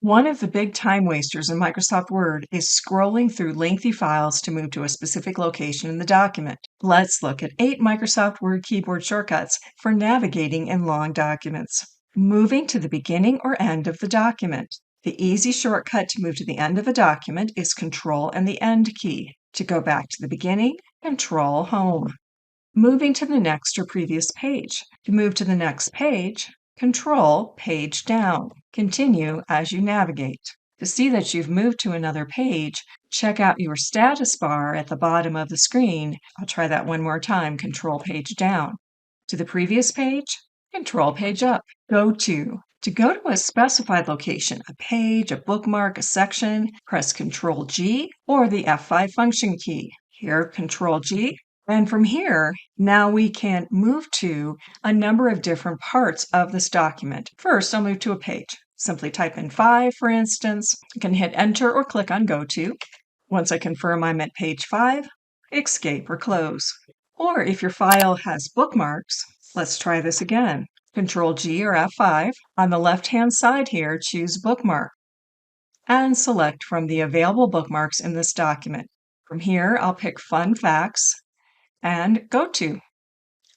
One of the big time wasters in Microsoft Word is scrolling through lengthy files to move to a specific location in the document. Let's look at 8 Microsoft Word keyboard shortcuts for navigating in long documents. Moving to the beginning or end of the document. The easy shortcut to move to the end of a document is Control and the End key. To go back to the beginning, Control Home. Moving to the next or previous page. To move to the next page, Control Page Down. Continue as you navigate. To see that you've moved to another page, check out your status bar at the bottom of the screen. I'll try that one more time. Control Page Down. To the previous page, Control Page Up. Go to. To go to a specified location, a page, a bookmark, a section, press Control G or the F5 function key. Here, Control G. And from here, now we can move to a number of different parts of this document. First, I'll move to a page. Simply type in 5, for instance. I can hit Enter or click on Go To. Once I confirm I'm at page 5, escape or close. Or if your file has bookmarks, let's try this again. Control G or F5. On the left-hand side here, choose Bookmark and select from the available bookmarks in this document. From here, I'll pick Fun Facts and Go To.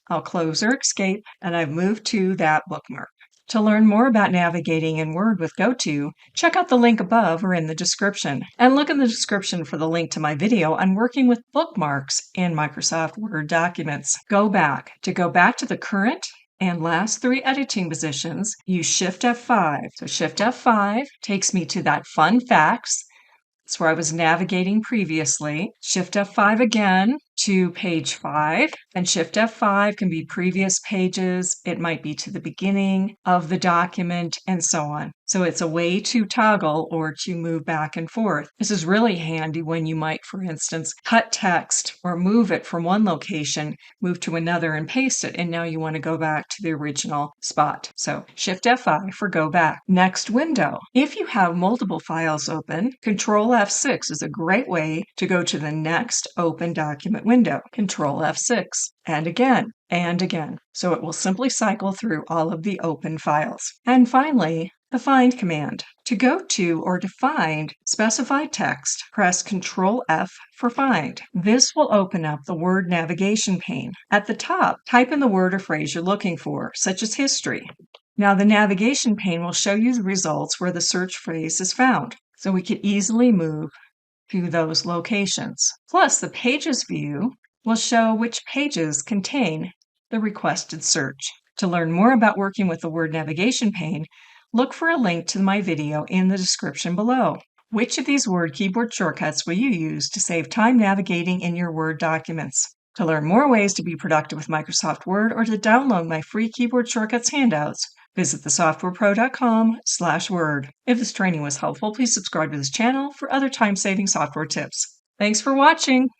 I'll close or escape, and I've moved to that bookmark. To learn more about navigating in Word with Go To, check out the link above or in the description. And look in the description for the link to my video on working with bookmarks in Microsoft Word documents. Go back. To go back to the current and last 3 editing positions, use Shift F5. So Shift F5 takes me to that Fun Facts. That's where I was navigating previously. Shift F5 again to page 5, and Shift F5 can be previous pages. It might be to the beginning of the document and so on. So it's a way to toggle or to move back and forth. This is really handy when you might, for instance, cut text or move it from one location, move to another and paste it, and now you want to go back to the original spot. So Shift F5 for go back. Next window. If you have multiple files open, Control F6 is a great way to go to the next open document window. Control F6 and again. So it will simply cycle through all of the open files. And finally, the Find command. To go to or to find specified text, press Control F for Find. This will open up the Word navigation pane. At the top, type in the word or phrase you're looking for, such as history. Now the navigation pane will show you the results where the search phrase is found, so we can easily move to those locations. Plus, the Pages view will show which pages contain the requested search. To learn more about working with the Word navigation pane, look for a link to my video in the description below. Which of these Word keyboard shortcuts will you use to save time navigating in your Word documents? To learn more ways to be productive with Microsoft Word or to download my free keyboard shortcuts handouts, visit thesoftwarepro.com/word. If this training was helpful, please subscribe to this channel for other time-saving software tips. Thanks for watching!